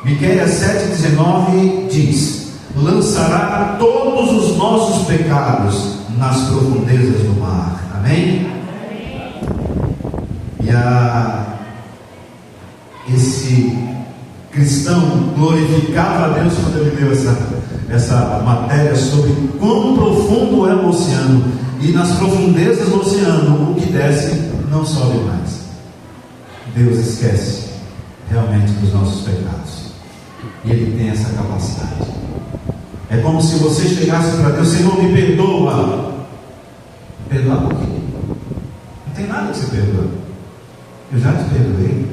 Miqueias 7,19 diz: lançará todos os nossos pecados nas profundezas do mar. Amém? E esse cristão glorificava a Deus quando ele leu essa matéria sobre quão profundo é o oceano, e nas profundezas do oceano o que desce não sobe mais. Deus esquece realmente dos nossos pecados, e Ele tem essa capacidade. É como se você chegasse para Deus: Senhor, me perdoa. Perdoar por quê? Não tem nada que você perdoa. Eu já te perdoei.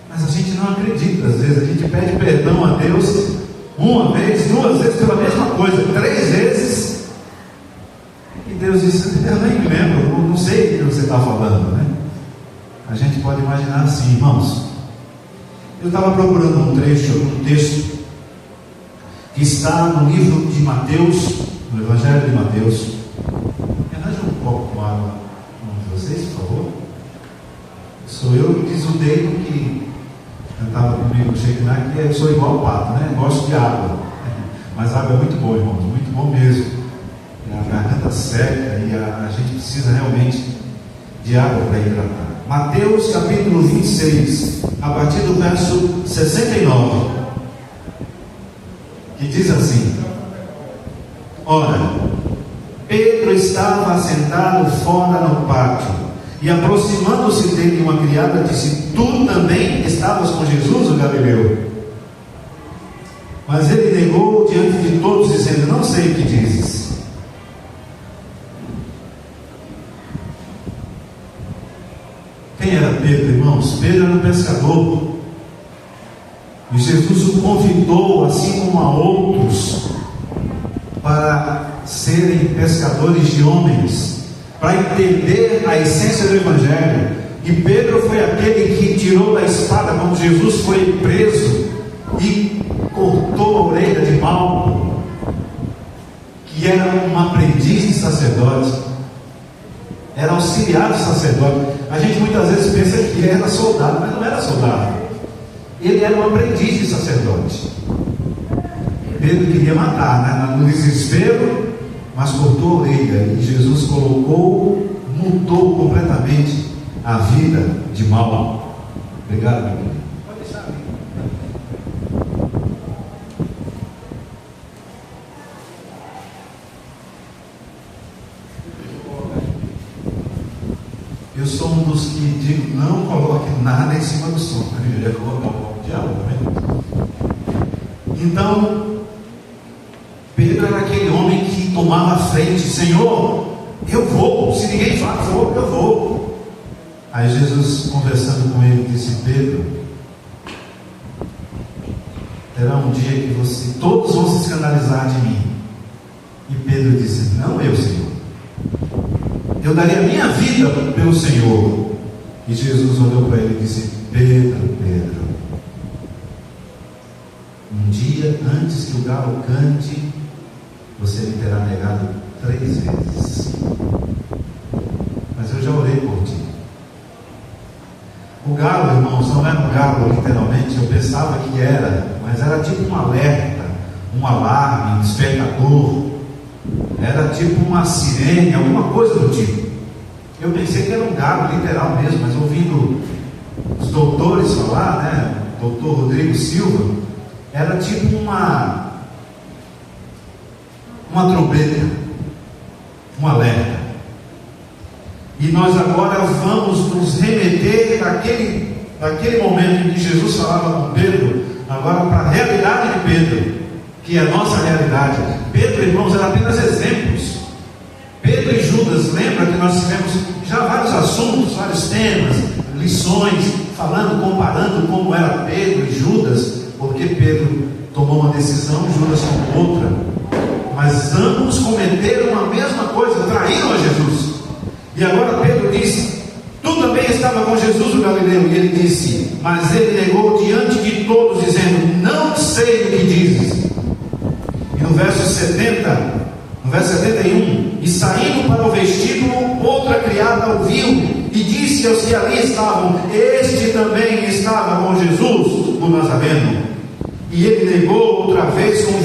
Mas a gente não acredita. Às vezes a gente pede perdão a Deus uma vez, duas vezes pela mesma coisa, 3 vezes, e Deus diz: eu nem me lembro, não sei o que você está falando, né? A gente pode imaginar assim, irmãos. Eu estava procurando um texto que está no livro de Mateus, no Evangelho de Mateus. Me arranja um copo com água, um de vocês, por favor. Sou eu, diz o dedo que cantava comigo no Shekinah, que eu sou igual ao pato, né? Gosto de água, mas água é muito boa, irmãos, muito bom mesmo. A garganta seca e a gente precisa realmente de água para hidratar. Mateus capítulo 26, a partir do verso 69, que diz assim: ora, Pedro estava assentado fora no pátio, e aproximando-se dele uma criada disse: tu também estavas com Jesus, o Galileu? Mas ele negou diante de todos, dizendo: não sei o que dizes. Quem era Pedro, irmãos? Pedro era um pescador, e Jesus o convidou, assim como a outros, para serem pescadores de homens, para entender a essência do Evangelho. E Pedro foi aquele que tirou da espada quando Jesus foi preso e cortou a orelha de Malco, que era um aprendiz de sacerdote, era auxiliar do sacerdote. A gente muitas vezes pensa que ele era soldado, mas não era soldado, ele era um aprendiz de sacerdote. Pedro queria matar, né? No desespero, mas cortou a orelha, e Jesus mudou completamente a vida de Malco. Obrigado, meu querido. Pode deixar ali. Eu sou um dos que digo: não coloque nada em cima do som. Eu ia colocar um pouco de água, né? Então, Pedro era aquele homem que tomava a frente: Senhor, eu vou, se ninguém fala, eu vou. Aí Jesus, conversando com ele, disse: Pedro, terá um dia que todos vão se escandalizar de mim. E Pedro disse: não eu, Senhor, eu daria a minha vida pelo Senhor. E Jesus olhou para ele e disse: Pedro, Pedro, um dia antes que o galo cante, você me terá negado 3 vezes. Mas eu já orei por ti. O galo, irmãos, não era um galo literalmente, eu pensava que era, mas era tipo um alerta, um alarme, um despertador. Era tipo uma sirene, alguma coisa do tipo. Eu pensei que era um galo literal mesmo, mas ouvindo os doutores falar, né? Doutor Rodrigo Silva, era tipo uma trombeta, um alerta. E nós agora vamos nos remeter daquele momento em que Jesus falava com Pedro, agora para a realidade de Pedro, que é a nossa realidade. Pedro, irmãos, era apenas exemplos. Pedro e Judas, lembra que nós tivemos já vários assuntos, vários temas, lições, comparando como era Pedro e Judas, porque Pedro tomou uma decisão, Judas tomou outra, mas ambos cometeram a mesma coisa, traíram a Jesus. E agora Pedro disse: tu também estava com Jesus o Galileu. E ele disse, mas ele negou diante de todos, dizendo: não sei o que dizes. E no verso 71, e saindo para o vestíbulo, outra criada ouviu e disse aos que ali estavam: este também estava com Jesus o Nazareno. e ele negou outra vez com